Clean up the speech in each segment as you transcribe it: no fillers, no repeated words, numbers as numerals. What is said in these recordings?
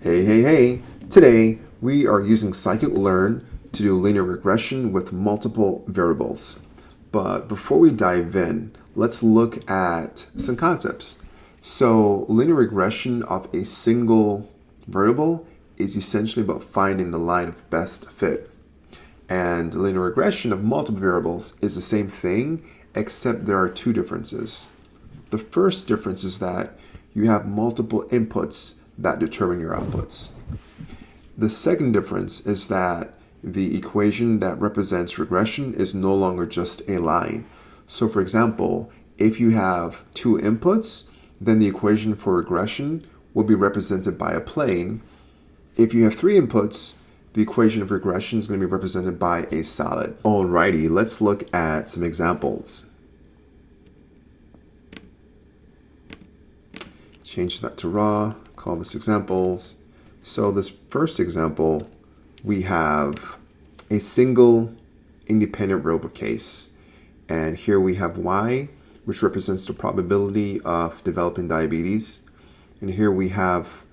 Hey. Today, we are using Scikit Learn to do linear regression with multiple variables. But before we dive in, let's look at some concepts. So linear regression of a single variable is essentially about finding the line of best fit. And linear regression of multiple variables is the same thing, except there are two differences. The first difference is that you have multiple inputs that determine your outputs. The second difference is that the equation that represents regression is no longer just a line. So for example, if you have two inputs, then the equation for regression will be represented by a plane. If you have three inputs, the equation of regression is going to be represented by a solid. Alrighty, let's look at some examples. Change that to raw, call this examples. So this first example, we have a single independent variable case. And here we have y, which represents the probability of developing diabetes. And here we have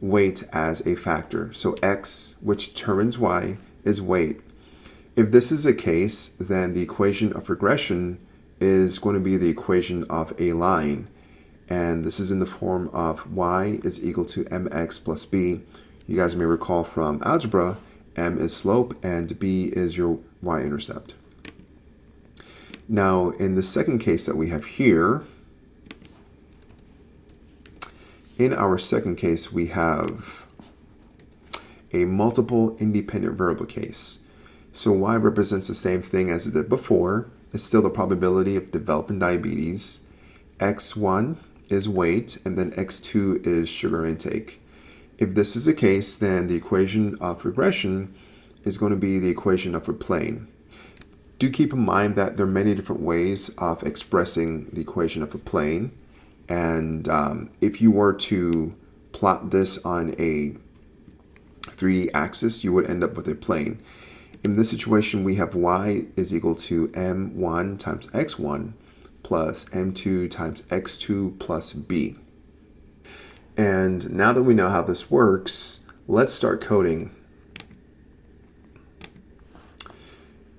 weight as a factor. So x, which determines y, is weight. If this is the case, then the equation of regression is going to be the equation of a line. And this is in the form of y is equal to mx plus b. You guys may recall from algebra, m is slope and b is your y-intercept. Now, in the second case that we have here, in our second case, we have a multiple independent variable case. So y represents the same thing as it did before. It's still the probability of developing diabetes. x1 is weight, and then x2 is sugar intake. If this is the case, then the equation of regression is going to be the equation of a plane. Do keep in mind that there are many different ways of expressing the equation of a plane. And if you were to plot this on a 3D axis, you would end up with a plane. In this situation, we have y is equal to m1 times x1 plus m2 times x2 plus b. And now that we know how this works, let's start coding.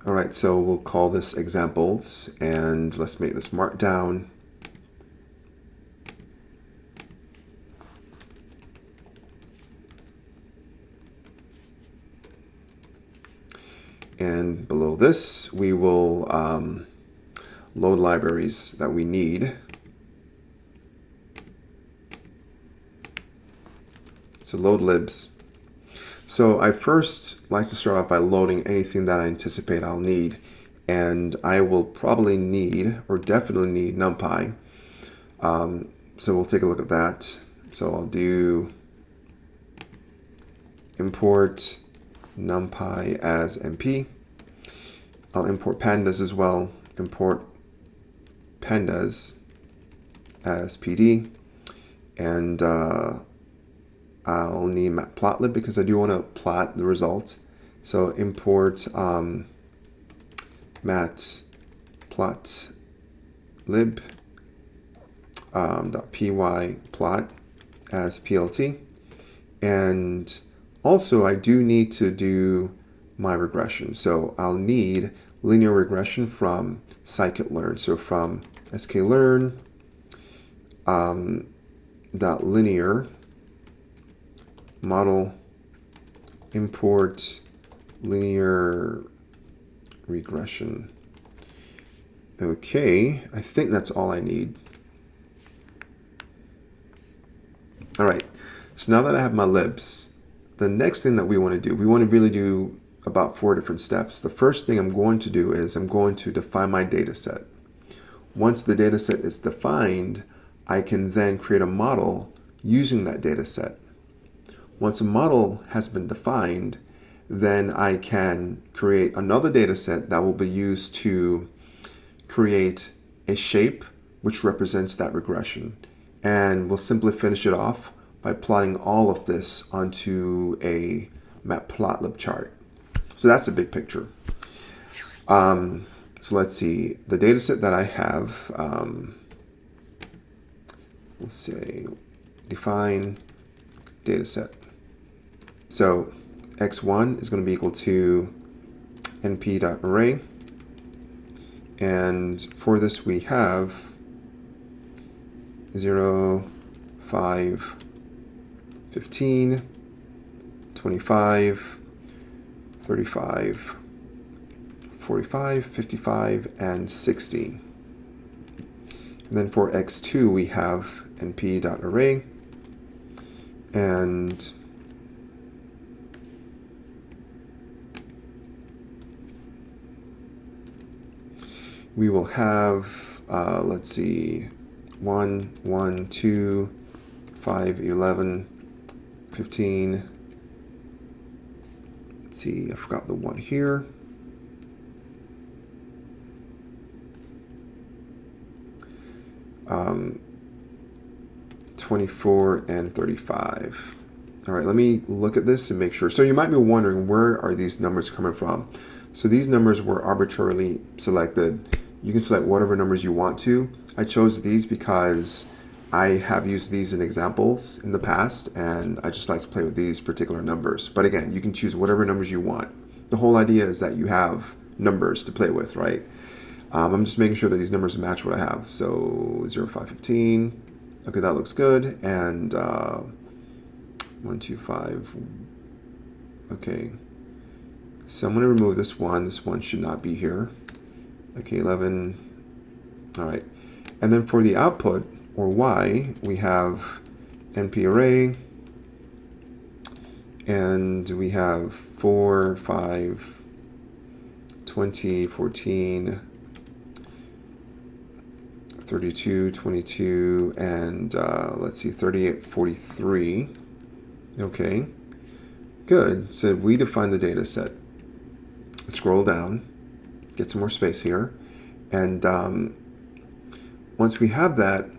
All right, so we'll call this examples, and let's make this markdown. And below this, we will load libraries that we need. So load libs. So I first like to start off by loading anything that I anticipate I'll need. And I will probably need, or definitely need, NumPy. So we'll take a look at that. So I'll do import NumPy as MP. I'll import pandas as well. Import pandas as PD. And I'll need matplotlib because I do want to plot the results. So import matplotlib .py plot as plt. And also I do need to do my regression. So I'll need linear regression from Scikit Learn. So from sklearn .linear model import linear regression. Okay, I think that's all I need. All right, so now that I have my libs, the next thing that we want to do, we want to really do about 4 different steps. The first thing I'm going to do is I'm going to define my data set. Once the data set is defined, I can then create a model using that data set. Once a model has been defined, then I can create another data set that will be used to create a shape which represents that regression. And we'll simply finish it off by plotting all of this onto a matplotlib chart. So that's the big picture. So let's see, the data set that I have, let's say define data set. So x1 is going to be equal to np.array. And for this we have 0, 5, 15, 25, 35, 45, 55, and 60. And then for x2 we have np.array, and we will have, let's see, 1, 1, 2, 5, 11, 15. Let's see, I forgot the 1 here. Um, 24 and 35. All right, let me look at this and make sure. So you might be wondering, where are these numbers coming from? So these numbers were arbitrarily selected. You can select whatever numbers you want to. I chose these because I have used these in examples in the past, and I just like to play with these particular numbers. But again, you can choose whatever numbers you want. The whole idea is that you have numbers to play with, right? I'm just making sure that these numbers match what I have. So 0, 5, 15. Okay, that looks good. And 1, 2, 5. Okay. So I'm going to remove this one. This one should not be here. Okay, 11. All right. And then for the output, or y, we have np array. And we have 4, 5, 20, 14, 32, 22, and let's see, 38, 43. Okay, good. So we define the data set. Scroll down, get some more space here, and once we have that,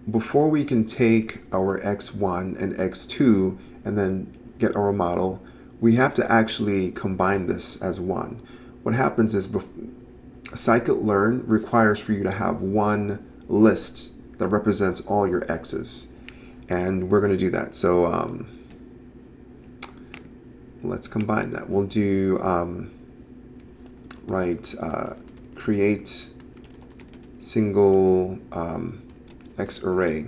before we can take our x1 and x2 and then get our model, we have to actually combine this as one. What happens is Scikit Learn requires for you to have one list that represents all your x's, and we're going to do that. So let's combine that. We'll do create single x array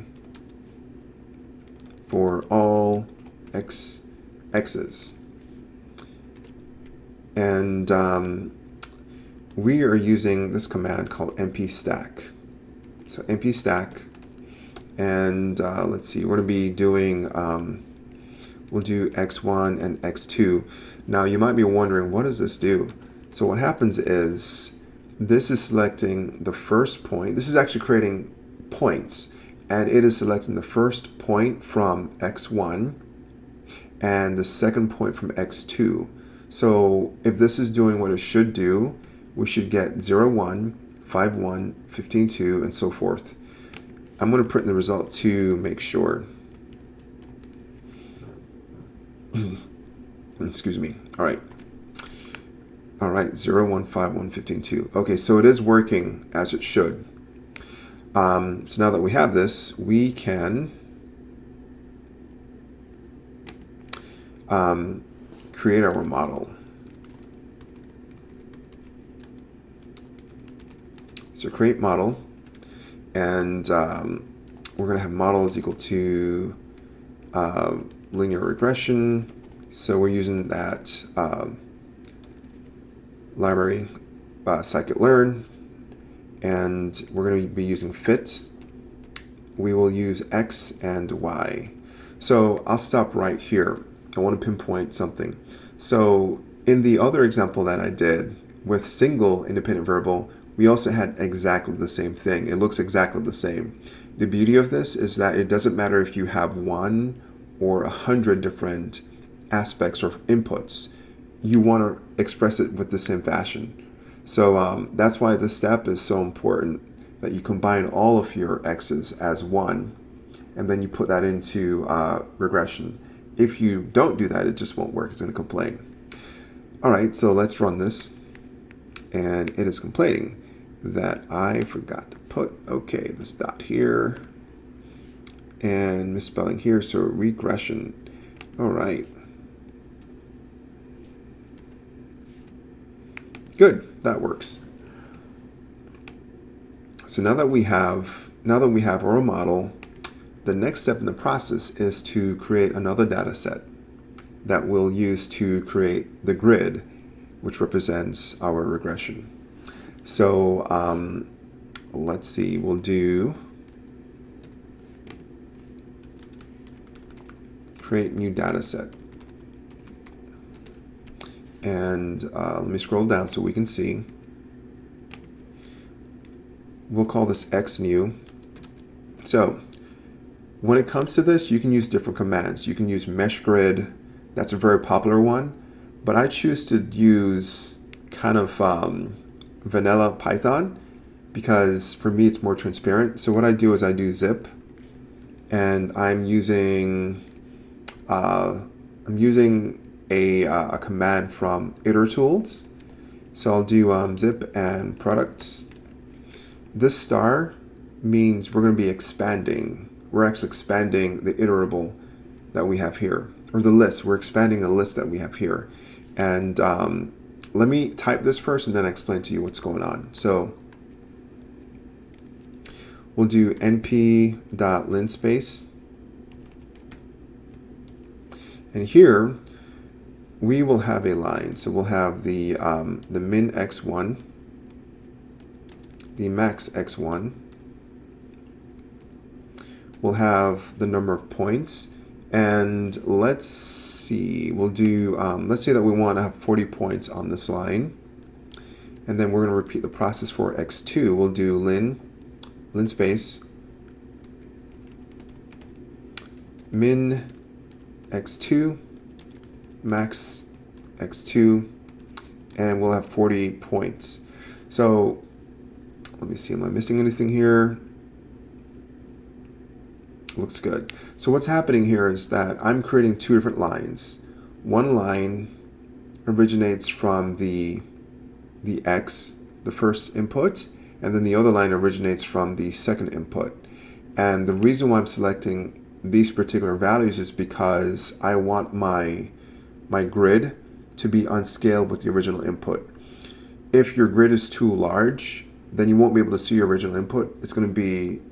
for all x's, and we are using this command called np-stack. So np-stack, and let's see, we're going to be doing, we'll do x1 and x2. Now you might be wondering, what does this do? So what happens is, this is selecting the first point. This is actually creating points, and it is selecting the first point from x1 and the second point from x2. So if this is doing what it should do, we should get 0, 1, 5, 1, 15, 2, and so forth. I'm going to print the result to make sure. Excuse me. All right. All right, 0, 1, 5, 1, 15, 2. Okay, so it is working as it should. So now that we have this, we can create our model. So create model, and we're going to have model is equal to linear regression. So we're using that library, Scikit Learn, and we're going to be using fit. We will use x and y. So I'll stop right here. I want to pinpoint something. So in the other example that I did with single independent variable, we also had exactly the same thing. It looks exactly the same. The beauty of this is that it doesn't matter if you have 1 or 100 different aspects or inputs. You want to express it with the same fashion. So that's why this step is so important, that you combine all of your x's as one, and then you put that into regression. If you don't do that, it just won't work. It's going to complain. All right, so let's run this, and it is complaining that I forgot to put, okay, this dot here, and misspelling here, so regression. All right. Good, that works. So now that we have our model, the next step in the process is to create another data set that we'll use to create the grid, which represents our regression. So let's see, we'll do create new data set. And let me scroll down so we can see. We'll call this X new. So when it comes to this, you can use different commands. You can use mesh grid. That's a very popular one. But I choose to use kind of vanilla Python because for me it's more transparent. So what I do is I do zip, and I'm using a command from itertools. So I'll do zip and products. This star means we're going to be expanding. We're actually expanding the iterable that we have here, or the list. We're expanding the list that we have here. And let me type this first and then explain to you what's going on. So we'll do np.linspace. And here we will have a line. So we'll have the min x1, the max x1. We'll have the number of points, and let's see, we'll do, let's say that we want to have 40 points on this line, and then we're going to repeat the process for x2. We'll do linspace min x2 max x2, and we'll have 40 points. So let me see, am I missing anything here? Looks good. So what's happening here is that I'm creating two different lines. One line originates from the x, the first input, and then the other line originates from the second input. And the reason why I'm selecting these particular values is because I want my grid to be on scale with the original input. If your grid is too large, then you won't be able to see your original input. It's going to be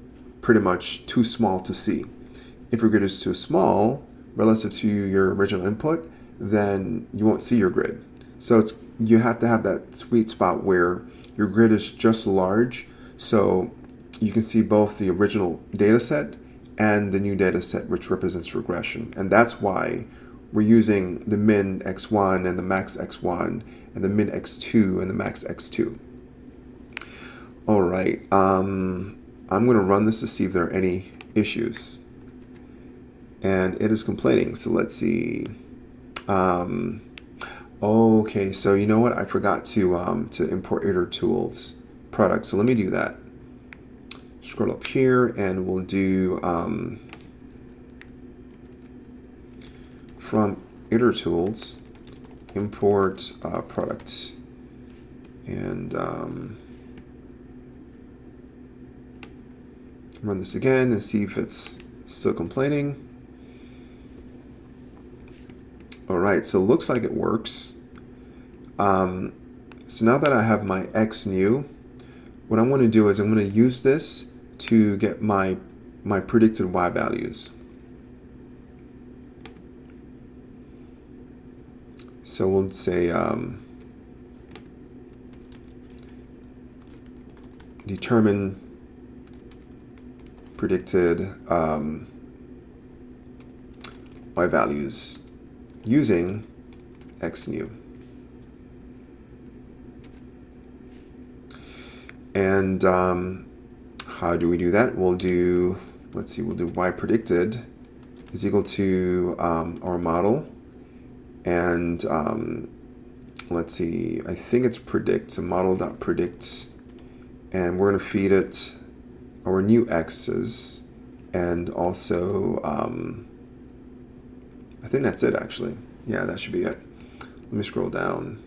pretty much too small to see. If your grid is too small relative to your original input, then you won't see your grid. So you have to have that sweet spot where your grid is just large so you can see both the original data set and the new data set, which represents regression. And that's why we're using the min x1 and the max x1 and the min x2 and the max x2. All right. I'm going to run this to see if there are any issues. And it is complaining. So let's see. Okay, so you know what? I forgot to import itertools product. So let me do that. Scroll up here and we'll do from itertools import product. And run this again and see if it's still complaining. All right, so it looks like it works. So now that I have my X new, what I'm going to do is I'm going to use this to get my predicted Y values. So we'll say determine predicted Y values using X new. And how do we do that? We'll do, let's see, we'll do Y predicted is equal to our model. And let's see, I think it's predict, so model.predict. And we're going to feed it our new x's, and also I think that's it actually. Yeah, that should be it. Let me scroll down.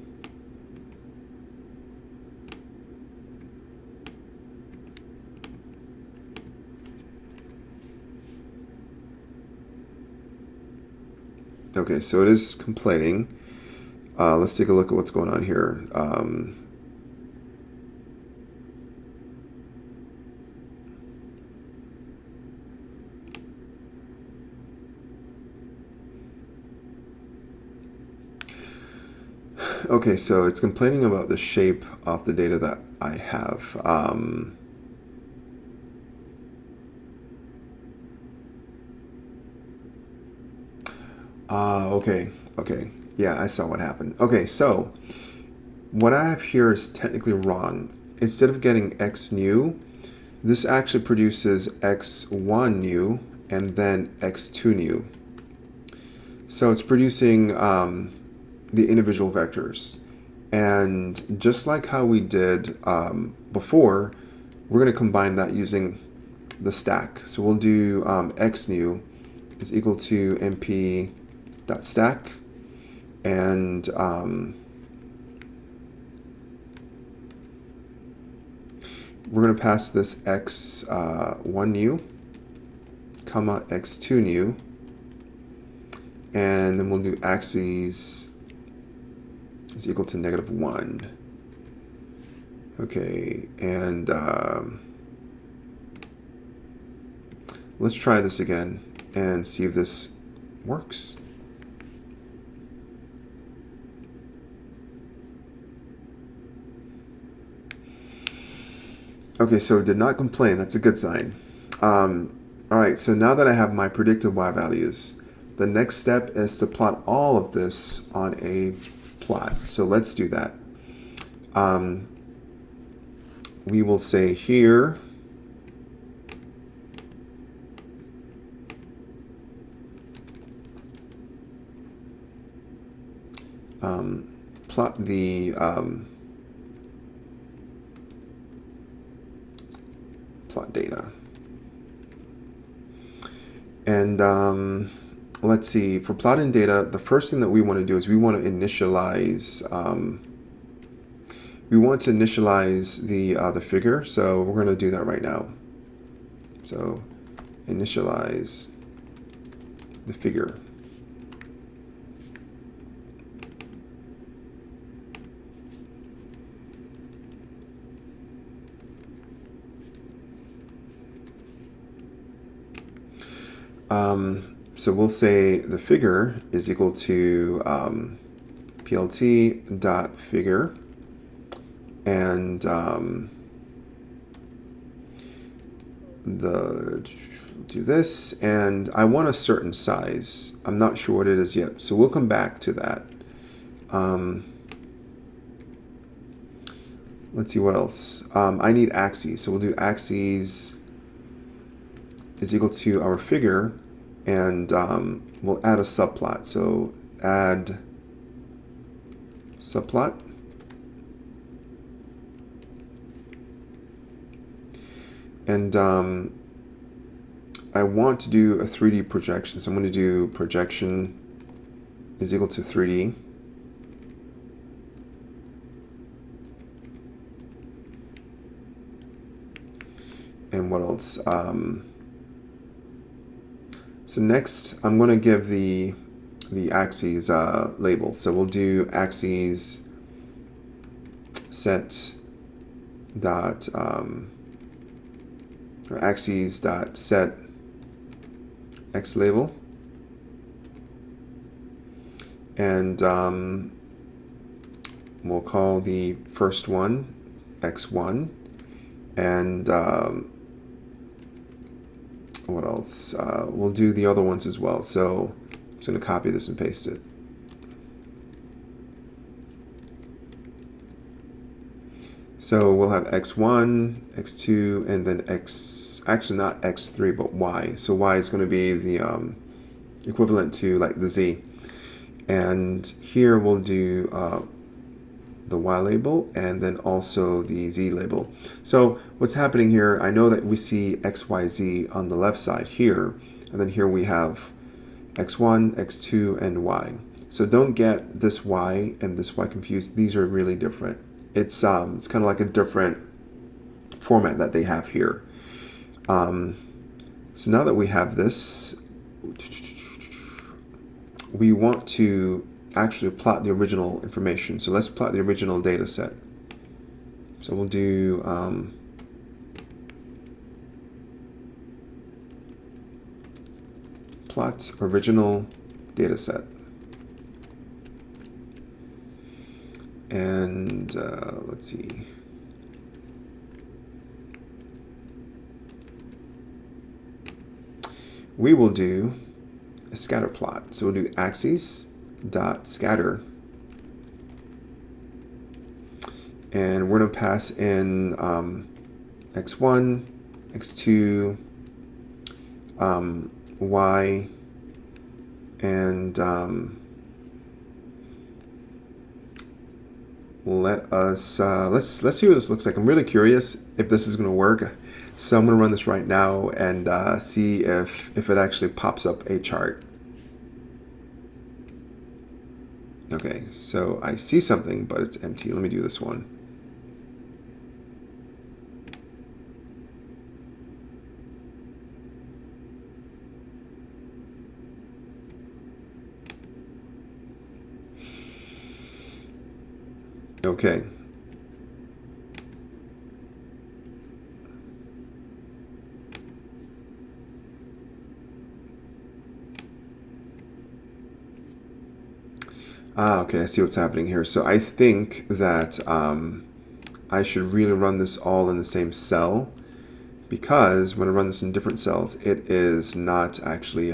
Okay, so it is complaining. Let's take a look at what's going on here. Okay, so it's complaining about the shape of the data that I have. Okay. Yeah, I saw what happened. Okay, so what I have here is technically wrong. Instead of getting x new, this actually produces x1 new and then x2 new. So it's producing the individual vectors. And just like how we did before, we're going to combine that using the stack. So we'll do x new is equal to np.stack, and we're going to pass this x1 new, comma x2 new, and then we'll do axes is equal to -1. Okay, and let's try this again and see if this works. Okay, so it did not complain. That's a good sign. All right, so now that I have my predicted y values, the next step is to plot all of this on a plot. So let's do that. We will say here plot the plot data. And let's see, for plotting data, the first thing that we want to do is we want to initialize the figure. So we're going to do that right now. So initialize the figure. So we'll say the figure is equal to plt.figure, and do this, and I want a certain size. I'm not sure what it is yet, so we'll come back to that. Let's see what else. I need axes, so we'll do axes is equal to our figure, and we'll add a subplot. So add subplot. And I want to do a 3D projection. So I'm going to do projection is equal to 3D. And what else? So next, I'm going to give the axes label. So we'll do axes set dot or axes dot set x label, and we'll call the first one x1, and what else? We'll do the other ones as well. So I'm just going to copy this and paste it. So we'll have x1, x2, and then actually not x3, but y. So y is going to be the equivalent to like the z. And here we'll do the y label and then also the z label. So what's happening here, I know that we see x, y, z on the left side here, and then here we have x1, x2, and y. So don't get this y and this y confused. These are really different. It's kind of like a different format that they have here. So now that we have this, we want to actually plot the original information. So let's plot the original data set. So we'll do plot original data set. And let's see. We will do a scatter plot. So we'll do axes dot scatter, and we're going to pass in x1, x2, y, and let's see what this looks like. I'm really curious if this is going to work. So I'm going to run this right now and see if it actually pops up a chart. Okay, so I see something, but it's empty. Let me do this one. Okay. Okay, I see what's happening here. So I think that I should really run this all in the same cell, because when I run this in different cells, it is not actually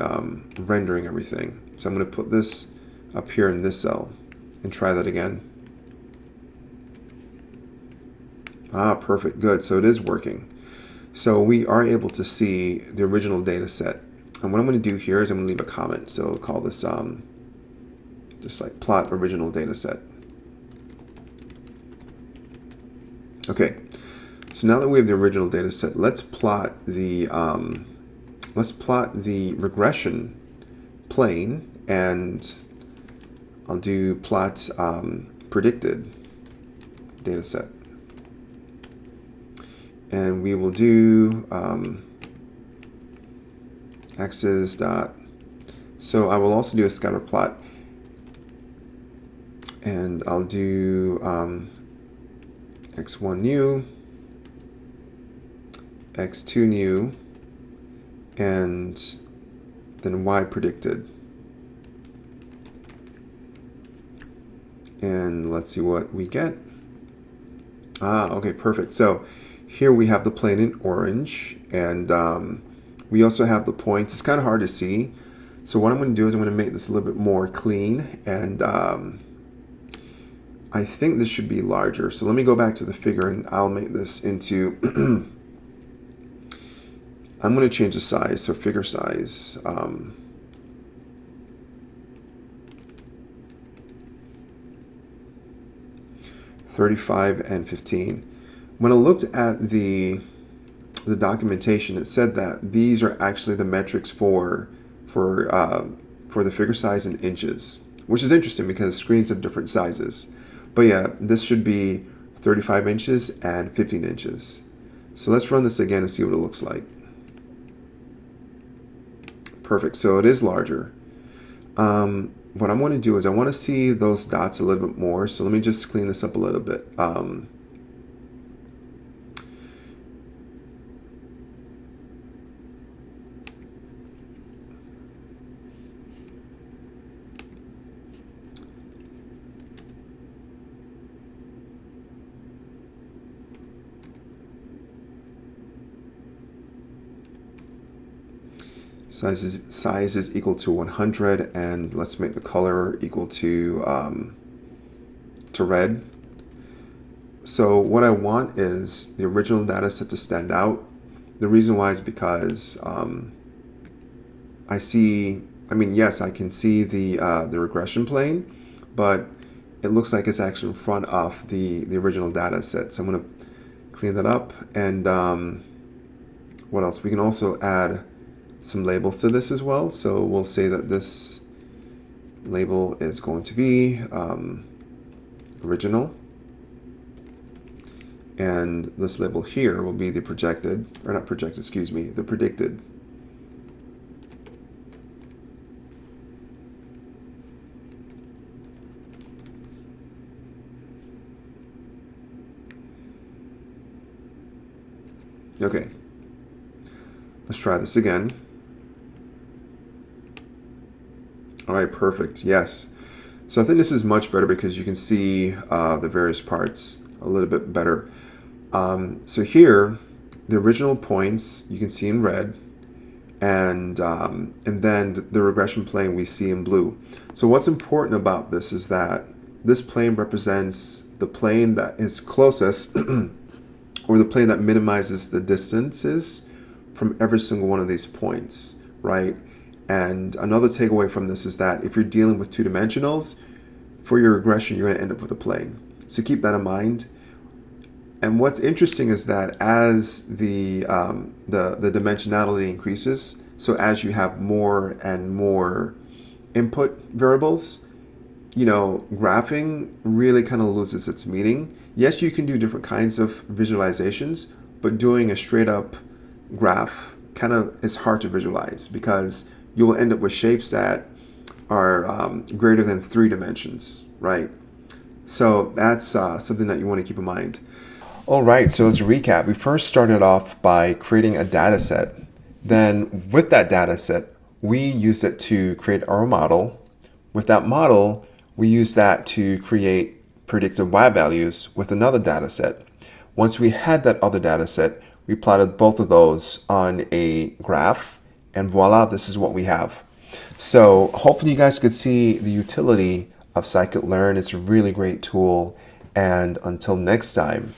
rendering everything. So I'm going to put this up here in this cell and try that again. Perfect, good. So it is working. So we are able to see the original data set. And what I'm going to do here is I'm going to leave a comment. So I'll call this just like plot original data set. Okay, so now that we have the original data set, let's plot the regression plane, and I'll do plot predicted data set. And we will do axis dot. So I will also do a scatter plot, and I'll do x1 new, x2 new, and then y predicted. And let's see what we get. Okay, perfect. So here we have the plane in orange, and we also have the points. It's kind of hard to see. So what I'm going to do is I'm going to make this a little bit more clean, and I think this should be larger. So let me go back to the figure, and I'll make this into I'm going to change the size, so figure size. 35 and 15. When I looked at the documentation, it said that these are actually the metrics for the figure size in inches, which is interesting because screens have different sizes. But yeah, this should be 35 inches and 15 inches. So let's run this again and see what it looks like. Perfect, so it is larger. What I'm going to do is I want to see those dots a little bit more. So let me just clean this up a little bit. Size is equal to 100, and let's make the color equal to red. So what I want is the original data set to stand out. The reason why is because yes, I can see the regression plane, but it looks like it's actually in front of the original data set. So I'm going to clean that up, and what else? We can also add some labels to this as well. So we'll say that this label is going to be original, and this label here will be the projected, or not projected, excuse me, the predicted. Okay, let's try this again. All right, perfect. Yes. So I think this is much better because you can see the various parts a little bit better. So here, the original points you can see in red, and then the regression plane we see in blue. So what's important about this is that this plane represents the plane that is closest or the plane that minimizes the distances from every single one of these points, right? And another takeaway from this is that if you're dealing with two dimensionals, for your regression, you're going to end up with a plane. So keep that in mind. And what's interesting is that as the dimensionality increases, so as you have more and more input variables, graphing really kind of loses its meaning. Yes, you can do different kinds of visualizations, but doing a straight up graph kind of is hard to visualize because you will end up with shapes that are greater than 3 dimensions, right? So that's something that you want to keep in mind. All right, so as a recap, we first started off by creating a data set. Then with that data set, we used it to create our model. With that model, we used that to create predicted y values with another data set. Once we had that other data set, we plotted both of those on a graph, and voila, this is what we have. So hopefully you guys could see the utility of Scikit Learn. It's a really great tool, and until next time,